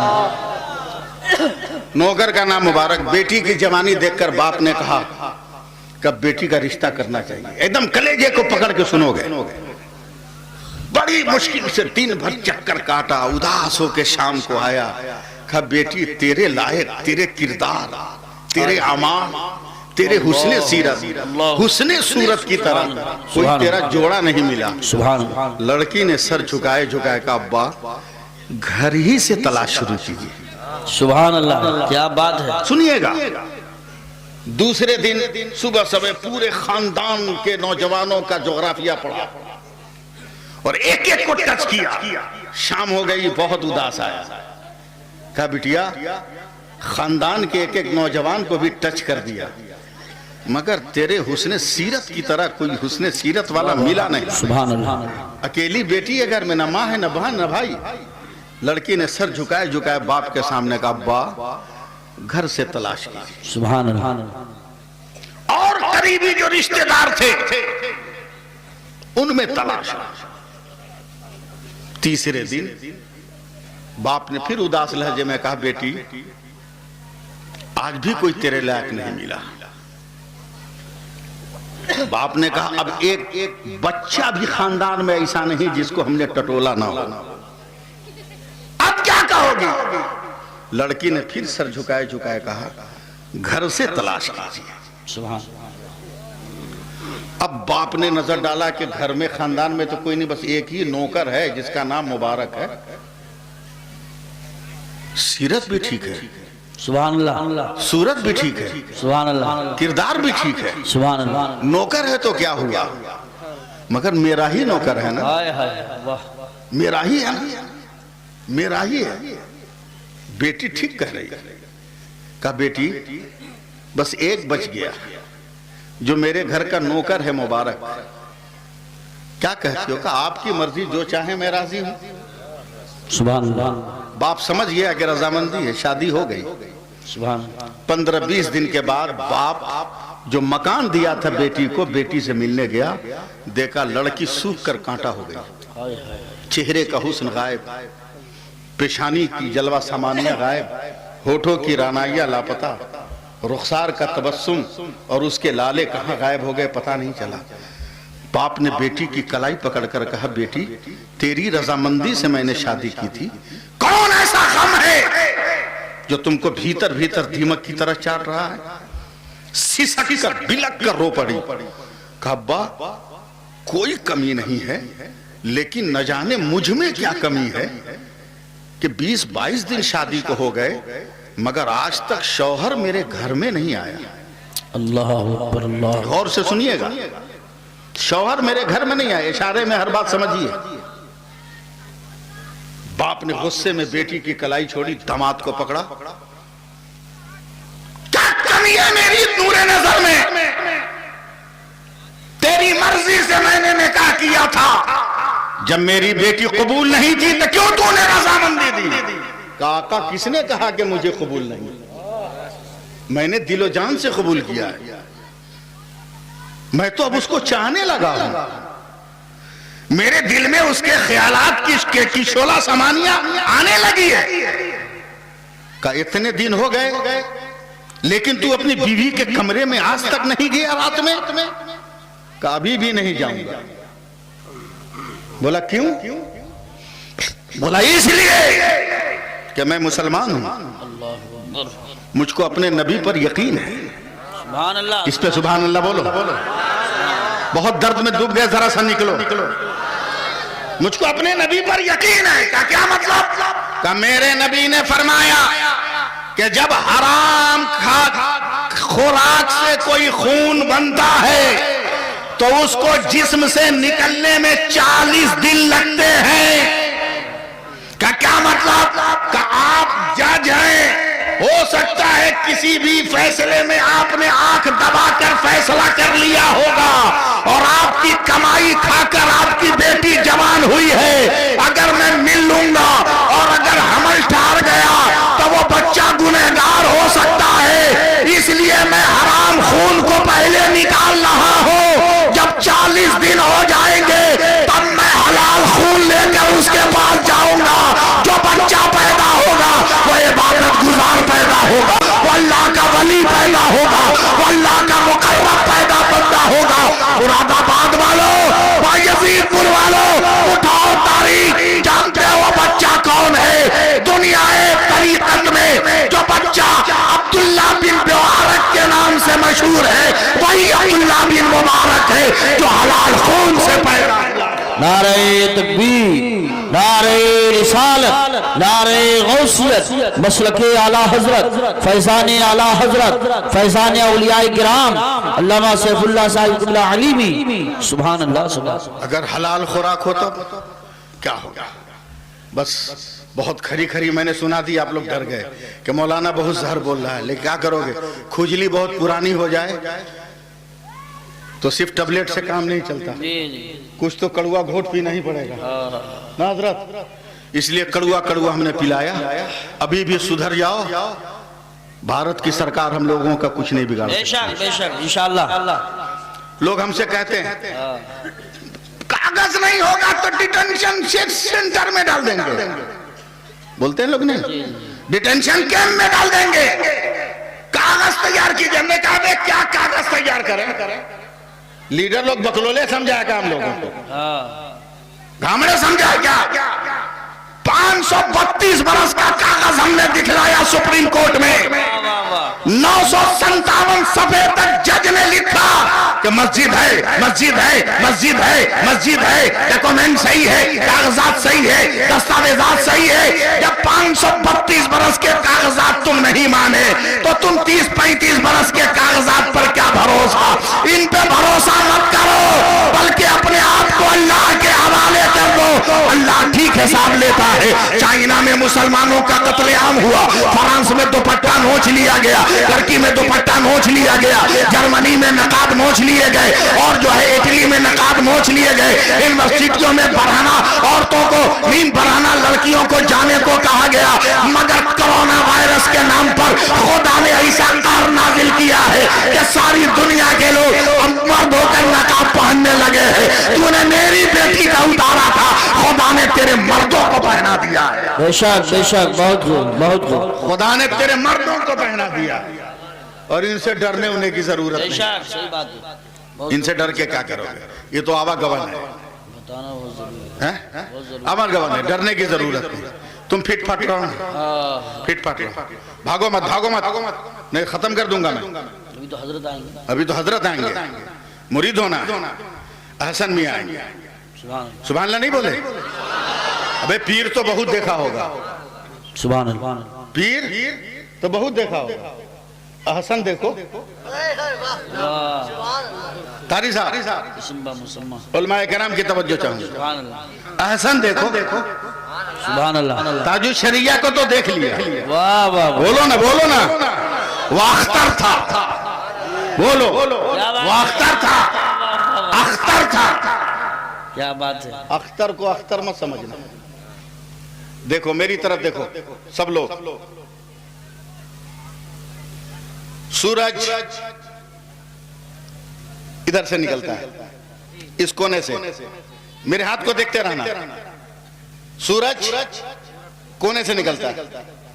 नौकर का नाम मुबारक। बेटी की जवानी देखकर बाप ने कहा कब बेटी का रिश्ता करना चाहिए। एकदम कलेजे को पकड़ के सुनोगे। बड़ी मुश्किल से दिन भर चक्कर काटा, उदास होके शाम को आया। कहा बेटी तेरे लायक, तेरे किरदार, तेरे अमाल, तेरे हुस्ने सीरत, हुस्ने सूरत की तरह कोई तेरा जोड़ा नहीं मिला। सुभान। लड़की ने सर झुकाए झुकाए कहा अब्बा घर ही से तलाश शुरू कीजिए। सुभान अल्लाह, क्या बात है। सुनिएगा। दूसरे दिन सुबह सुबह पूरे खानदान के नौजवानों का जोग्राफिया पढ़ा और एक एक को टच किया। शाम हो गई, बहुत उदास आया। कहा बिटिया खानदान के एक एक नौजवान को भी टच कर दिया, मगर तेरे हुस्ने सीरत की तरह कोई हुस्ने सीरत वाला मिला नहीं। सुभान अल्लाह। अकेली बेटी है घर में, न माँ है, न बहन, न भाई। लड़की ने सर झुकाए झुकाए बाप के सामने कहा अब्बा घर से तलाश कीजिए। सुभान अल्लाह। और करीबी जो रिश्तेदार थे उनमें तलाश। तीसरे दिन बाप ने फिर उदास लहजे में कहा बेटी आज भी कोई तेरे लायक नहीं मिला। बाप ने कहा अब एक बच्चा भी खानदान में ऐसा नहीं जिसको हमने टटोला ना हो। अब क्या कहोगी? लड़की ने फिर सर झुकाए झुकाए कहा घर से तलाश कीजिए। सुभान। अब बाप ने नजर डाला कि घर में खानदान में तो कोई नहीं, बस एक ही नौकर है जिसका नाम मुबारक है। सीरत भी ठीक है, सुभान अल्लाह। सूरत भी ठीक है, सुभान अल्लाह। किरदार भी ठीक है। सुभान अल्लाह। नौकर है तो क्या हुआ, मगर मेरा ही नौकर है ना, हाय हाय वाह। मेरा ही है ना, मेरा ही है। बेटी ठीक कह रही है। कहा बेटी बस एक बच गया जो मेरे घर का नौकर है मुबारक। क्या कहती हो? कहा आपकी मर्जी, जो चाहे मैं राजी हूं। सुभान अल्लाह। बाप समझ गया कि रजामंदी है, शादी हो गई। सुभान। 15-20 दिन के बाद बाप जो मकान दिया था बेटी को, बेटी से मिलने गया, देखा लड़की सूख कर कांटा हो गई। चेहरे का हुस्न गायब, पेशानी की जलवा सामानिया गायब, होठों की रानाइया लापता, रुखसार का तबस्सुम और उसके लाले कहां गायब हो गए पता नहीं चला। बाप ने बेटी की कलाई पकड़कर कहा बेटी तेरी रजामंदी से मैंने शादी की थी, कौन ऐसा गम है जो तुमको भीतर भीतर दीमक की तरह चाट रहा है? सिसक कर बिलक कर रो पड़ी। कहा अब्बा कोई कमी नहीं है, लेकिन न जाने मुझ में क्या कमी है कि 20-22 दिन शादी को हो गए मगर आज तक शौहर मेरे घर में नहीं आया। अल्लाह अकबर। अल्लाह। गौर से सुनिएगा, शौहर मेरे घर में नहीं आया, इशारे में हर बात समझिए। बाप ने गुस्से में बेटी की कलाई छोड़ी, दामाद को पकड़ा। क्या कमी है मेरी नूरे नजर में? तेरी मर्जी से मैंने निकाह किया था, जब मेरी बेटी कबूल नहीं थी तो क्यों तूने रजामंदी दी? काका किसने कहा कि मुझे कबूल नहीं? मैंने दिलो जान से कबूल किया है। मैं तो अब उसको चाहने लगा हूं, मेरे दिल में उसके ख्यालात की शोला समानिया आने लगी है। का इतने दिन हो गए लेकिन तू अपनी बीवी के कमरे में आज तक नहीं गया रात में? का अभी भी नहीं जाऊंगा। बोला क्यों? बोला इसलिए कि मैं मुसलमान हूं, मुझको अपने नबी पर यकीन है। सुभान अल्लाह। इस पे सुभान अल्लाह बोलो। बहुत दर्द में डूब गए, जरा सा निकलो। मुझको अपने नबी पर यकीन है। का क्या मतलब? का मेरे नबी ने फरमाया कि जब हराम खुराक से कोई खून बनता है तो उसको जिस्म से निकलने में 40 दिन लगते हैं। का क्या मतलब? का आप जज हैं, हो सकता है किसी भी फैसले में आपने आंख दबाकर फैसला कर लिया होगा और आपकी कमाई खाकर आपकी बेटी जवान हुई है। अगर मैं मिल लूंगा और अगर हमल ठहर अब्दुल्ला बिन मुबारक के नाम से मशहूर है, वही अब्दुल्ला बिन मुबारक है जो हलाल खून से पैदा हुआ। नारे तकबीर, नारे रिसालत, नारे गौसियत, मसलके आला हजरत, फैजाने आला हजरत, फैजाने औलियाए किराम अल्लामा सैफुल्लाह साहिब क़िबला अलीमी। सुभान अल्लाह, सुभान। अगर हलाल खुराक हो तो क्या होगा? बस बहुत खरी खरी मैंने सुना दी, आप लोग डर गए कि मौलाना बहुत जहर बोल रहा है, लेकिन क्या करोगे? खुजली बहुत पुरानी हो जाए तो सिर्फ टैबलेट से काम नहीं चलता, कुछ तो कड़ुआ घोट पीना ही पड़ेगा ना हजरत। इसलिए कड़ुआ कड़ुआ हमने पिलाया। अभी भी सुधर जाओ, भारत की सरकार हम लोगों का कुछ नहीं बिगाड़ सकती। बेशक बेशक इंशाअल्लाह। लोग हमसे कहते हैं कागज नहीं होगा तो डिटेंशन सेंटर में डाल देंगे, बोलते हैं लोग नहीं, डिटेंशन कैंप में डाल देंगे, कागज तैयार कीजिए। हमने कहा क्या कागज तैयार करें? लीडर लोग बकलोले समझाया क्या हम लोगों को? घामड़े समझाया क्या? 532 बरस का कागज हमने दिखलाया सुप्रीम कोर्ट में। 957 सफे तक जज ने लिखा कि मस्जिद है, मस्जिद है, मस्जिद है, मस्जिद है, डॉक्यूमेंट सही है, कागजात सही है, दस्तावेजात सही है। जब 532 बरस के कागजात तुम नहीं माने तो तुम 30-35 बरस के कागजात पर क्या भरोसा? इन पे भरोसा मत करो, बल्कि अपने आप को अल्लाह के हवाले कर दो। अल्लाह ठीक हिसाब लेता है। चाइना में मुसलमानों का कत्लेआम हुआ, फ्रांस में दुपट्टा नोच लिया गया, टर्की में दुपट्टा नोच लिया गया, जर्मनी में नकाब नोच लिए गए, और जो है इटली में नकाब नोच लिए गए। यूनिवर्सिटियों में पढ़ाना, औरतों को नींद पढ़ाना, लड़कियों को जाने को कहा गया, मगर कोरोना वायरस के नाम पर खुदा ने ऐसा कार नाजिल किया है कि सारी दुनिया के लोग मर्द होकर नकाब पहनने लगे हैं। तूने मेरी बेटी का उतारा था, खुदा ने तेरे मर्दों को पहना दिया है। बेशक बेशक, बहुत खूब, बहुत खूब। खुदा ने तेरे मर्दों को पहना दिया, और इनसे डरने होने की जरूरत नहीं। सही बात है। इनसे डर के क्या करोगे? ये तो आवागमन है, बताना बहुत जरूरी है? आवागमन है, डरने की जरूरत नहीं। तुम फिट फाट रहो, फिट फाट रहो, भागो मत, भागो मत, नहीं खत्म कर दूंगा मैं। अभी तो हजरत आएंगे, अभी तो हजरत आएंगे, मुरीद होना, अहसन मियां आएंगे। सुभान अल्लाह नहीं बोले? अबे पीर तो बहुत देखा होगा, सुभान अल्लाह। पीर तो बहुत देखा होगा, अहसन देखो, तारी साहब, उलमाए किराम की तवज्जो चाहूंगा। अहसन देखो, सुभान अल्लाह। ताजु शरिया को तो देख लिया, वाह वाह, बोलो ना, बोलो ना। वो अख्तर था, बोलो, वो अख्तर था, अख्तर था। क्या बात है? अख्तर को अख्तर मत समझना। देखो मेरी तरफ देखो सब लोग, सूरज इधर से निकलता है, इस कोने से, मेरे हाथ को देखते रहना। सूरज कोने से निकलता है,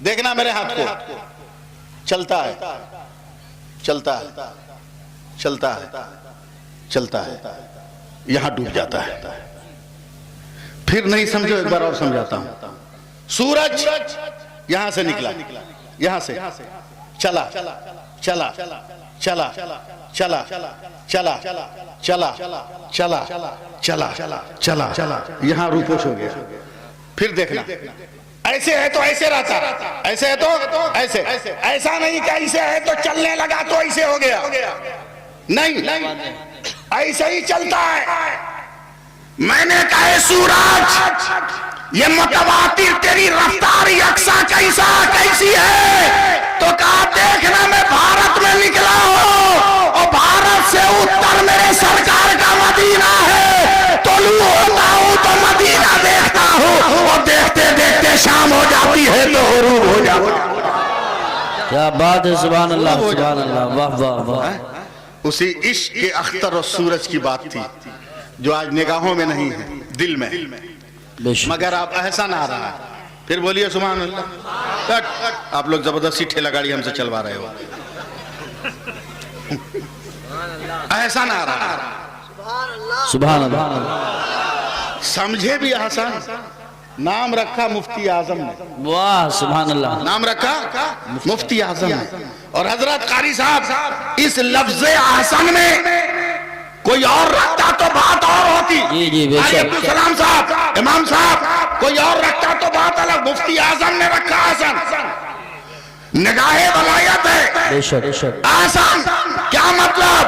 देखना मेरे हाथ को, चलता है, चलता है, चलता है, चलता है, यहां डूब जाता है। फिर नहीं समझो, एक बार और समझाता हूं। सूरज यहां से निकला, यहां से चला, चला, चला, चला, चला, चला, चला, चला, चला, चला, यहां रूपोश हो गया। फिर देखना, ऐसे है तो ऐसे रहता, ऐसे है तो ऐसे, ऐसा नहीं कि ऐसे है तो चलने लगा तो ऐसे हो गया, नहीं, ऐसे ही चलता है। मैंने कहा सूरज, ये मुतवातिर तेरी रफ्तार यकसा कैसा कैसी है? तो कहा देखना, मैं भारत में निकला हूँ और भारत से उत्तर मेरे सरकार का मदीना है, तो लू होता हूँ तो मदीना देखता हूँ, और देखते देखते शाम हो जाती है तो गुरूब हो जाता है। क्या बात है, सुभान अल्लाह, सुभान अल्लाह, वाह वाह वाह। उसी इश्क के अख्तर और सूरज की बात थी जो आज निगाहों में नहीं है, दिल में, मगर आप एहसान आ रहा है। फिर बोलिए सुभान अल्लाह। आप लोग जबरदस्ती ठेला गाड़ी हमसे चलवा रहे हो, एहसान आ रहा है, सुभान अल्लाह। समझे भी आसान नाम रखा मुफ्ती आजम ने, वाह सुभान अल्लाह, नाम रखा मुफ्ती आजम ने। और हजरत कारी साहब इस लफ्ज आसन में कोई और रखता तो बात और होती। जी जी बेशक, सलाम साहब, इमाम साहब, कोई और रखता तो बात अलग। मुफ्ती आजम ने रखा आसन, निगाहे वलायत है बेशक बेशक, आसन क्या मतलब?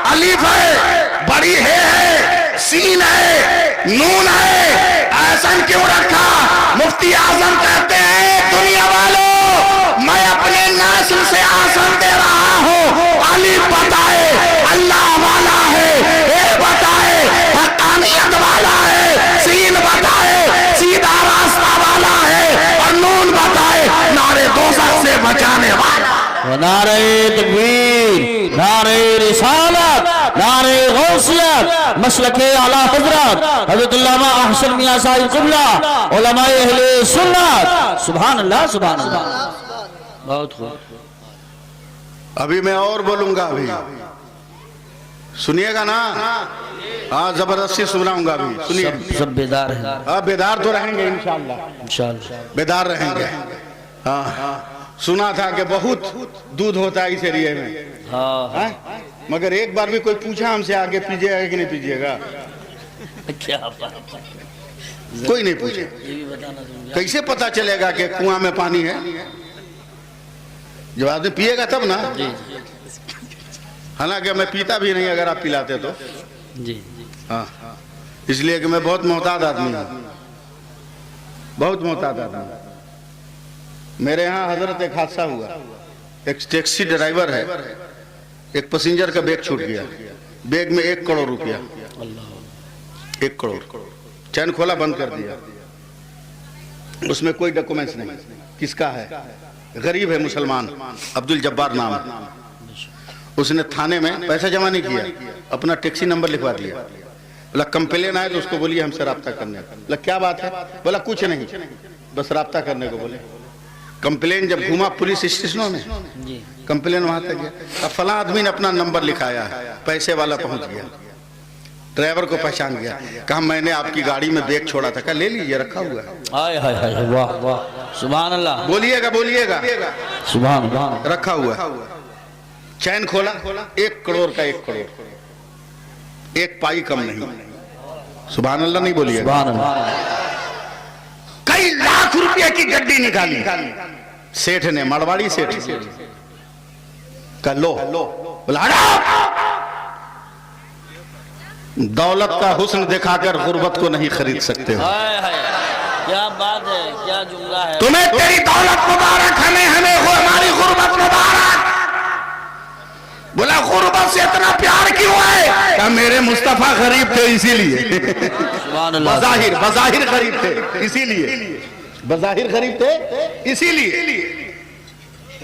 अलीफ है, बड़ी है, सीन है, नून है, आसन क्यों रखा? मुफ्ती आजम कहते हैं दुनिया वालों, मैं अपने नासिर से आसन दे रहा हूँ। अलीफ बताए अल्लाह वाला है, ए बताए हक़ानियत वाला है, सीन बताए सीधा रास्ता वाला है, और नून बताए नारे दोज़ख से बचाने वाला। नारे तकबीर, नारे रिसालत, नारे गौसियत, मसलके आला हजरत हज़रत अल्लामा अहसन मियां साहिब क़िबला, उलमाए अहले सुन्नत। सुभान अल्लाह सुभान अल्लाह, बहुत खूब। अभी मैं और बोलूंगा, अभी सुनिएगा ना? हाँ, जबरदस्ती सुनाऊंगा अभी, सुनिए। सब बेदार हैं, हाँ, बेदार तो रहेंगे इंशाअल्लाह, इंशाअल्लाह बेदार रहेंगे। हाँ, सुना था कि बहुत दूध होता है इस एरिया में। हाँ, मगर एक बार भी कोई पूछा हमसे आगे पीजिएगा कि नहीं पीजिएगा? क्या बात है, कोई नहीं पूछे। ये भी बताना तुम। कैसे पता चलेगा कि कुआं में पानी है? जब आदमी पिएगा तब ना। जी हालांकि मैं पीता भी नहीं, अगर आप पिलाते तो। जी, हाँ, इसलिए कि मैं बहुत मोहताज आदमी हूँ, बहुत मोहताज आदमी हूँ। मेरे यहाँ हजरत एक हादसा हुआ, एक टैक्सी ड्राइवर है, एक पैसेंजर का बैग छूट गया, बैग में 1 करोड़ रुपया, 1 करोड़। चैन खोला, बंद कर दिया, उसमें कोई डॉक्यूमेंट्स नहीं। किसका है? गरीब है, मुसलमान, अब्दुल जब्बार नाम है। उसने थाने में पैसा जमा नहीं किया, अपना टैक्सी नंबर लिखवा दिया। बोला कंप्लेन आए तो उसको बोलिए हमसे रब्ता करने। बोला क्या बात है? बोला कुछ नहीं, बस रब्ता करने को बोले। कंप्लेन जब घूमा पुलिस स्टेशनों में, कंप्लेन वहां तक गया, अब फला आदमी ने अपना नंबर लिखाया है, पैसे वाला पहुंच गया, ड्राइवर को पहचान गया, कहा मैंने आपकी गाड़ी में बैग छोड़ा था, कहा ले लीजिए रखा हुआ है। हाय हाय हाय, वाह वाह, सुभान अल्लाह, बोलिएगा बोलिएगा, सुभान अल्लाह, रखा हुआ है। चैन खोला, 1 करोड़ का 1 करोड़, 1 पाई कम नहीं। सुभान अल्लाह नहीं बोलिएगा? सुभान अल्लाह। कई लाख रुपए की गड्डी निकाली सेठ ने, मड़वाड़ी सेठ, का लो। बोला दौलत का हुस्न दिखाकर गुर्बत को नहीं खरीद सकते हो। हाय हाय, क्या बात है, क्या जुमला है। तुम्हें तेरी दौलत मुबारक, हमें हमारी गुर्बत मुबारक। बोला गुर्बत से इतना प्यार क्यों है? क्या मेरे मुस्तफा गरीब थे इसीलिए। बज़ाहिर बज़ाहिर गरीब थे इसीलिए, बज़ाहिर गरीब थे इसीलिए।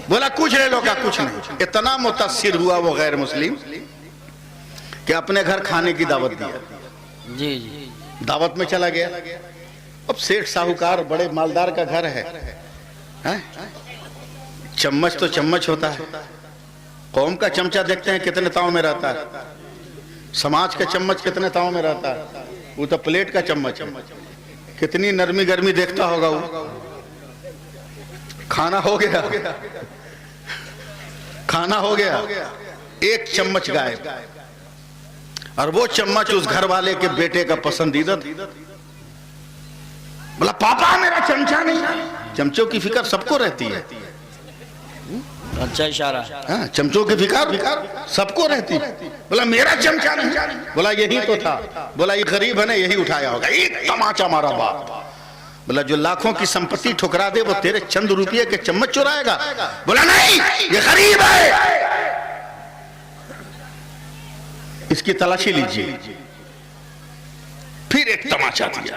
बोला कुछ ले लो, का कुछ नहीं। इतना मुतासिर हुआ वो गैर मुस्लिम कि अपने घर खाने की दावत दिया। जी जी, दावत में चला गया। अब सेठ साहूकार बड़े मालदार का घर है, चम्मच तो चम्मच होता है, कौम का चमचा देखते हैं कितने ताव में रहता है, समाज का चम्मच कितने ताव में रहता है, वो तो प्लेट का चम्मच है, कितनी नरमी गर्मी देखता होगा वो। खाना हो गया, खाना हो गया, 1 चम्मच गायब, और वो चम्मच उस घर वाले के बेटे का पसंदीदा था। बोला पापा मेरा चमचा नहीं। चमचों की फिक्र सबको रहती है, अच्छा इशारा। हाँ, चमचों की फिक्र सबको रहती है। बोला मेरा चमचा नहीं। बोला यही तो था। बोला ये गरीब है ना, यही उठाया होगा। एक तमाचा मारा बाप। बोला जो लाखों की संपत्ति ठुकरा दे वो तेरे चंद रुपये के चम्मच चुराएगा? बोला नहीं, ये गरीब है, इसकी तलाशी लीजिए। फिर एक तमाचा दिया।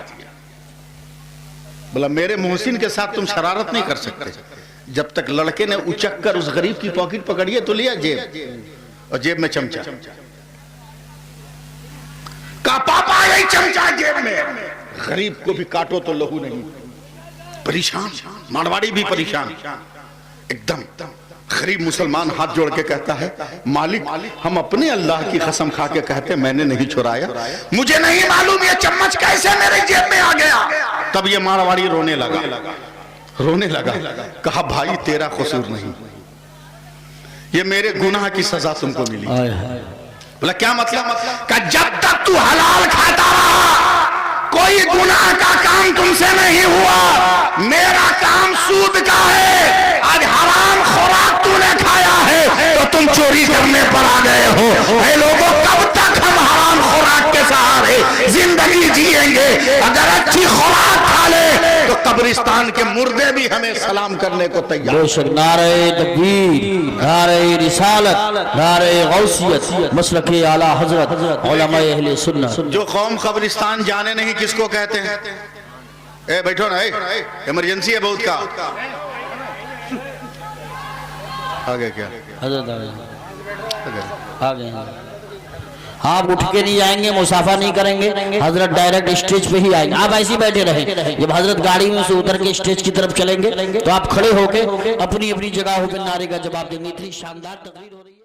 बोला मेरे मोहसिन के साथ तुम शरारत नहीं कर सकते। जब तक लड़के ने उचक कर उस गरीब की पॉकेट पकड़ी है तो लिया जेब, और जेब में चमचा। कहा पापा यही चमचा जेब में। गरीब को भी काटो तो लहू नहीं। परेशान, मारवाड़ी भी परेशान, एकदम गरीब मुसलमान हाथ जोड़ के कहता है, मालिक हम अपने अल्लाह की कसम खा के कहते मैंने नहीं चुराया, मुझे नहीं मालूम ये चम्मच कैसे मेरे जेब में आ गया। तब ये मारवाड़ी रोने लगा, कहा भाई तेरा कसूर नहीं, ये मेरे गुनाह की सजा तुमको मिली। बोला क्या मतलब? कि जब तक तू हलाल खाता रहा कोई गुनाह का काम तुमसे नहीं हुआ, मेरा काम सूद का है। आज हराम खुराक तूने खाया है तो तुम चोरी करने पर आ गए हो। हे लोगों, कब तक हम हराम खुराक के सहारे जिंदगी जिएंगे? अगर अच्छी खुराक खा ले तो कब्रिस्तान के मुर्दे भी हमें सलाम करने को तैयार। बेशक नारे तकबीर, नारे रिसालत, नारे गौसियत, मसलके आला हजरत, उलमाए अहले सुन्नत। जो कौम कब्रिस्तान जाने नहीं किसको कहते हैं? ए बैठो ना, इमरजेंसी है बहुत का। आगे क्या हजरत आ गए हैं। आप उठ के नहीं जाएंगे, मुसाफा नहीं करेंगे, हजरत डायरेक्ट स्टेज पे ही आएंगे। आप ऐसे ही बैठे रहे, जब हजरत गाड़ी में से उतर के स्टेज की तरफ चलेंगे तो आप खड़े होके अपनी अपनी जगह होकर नारे का जवाब देंगे। इतनी शानदार तकरीर हो रही है।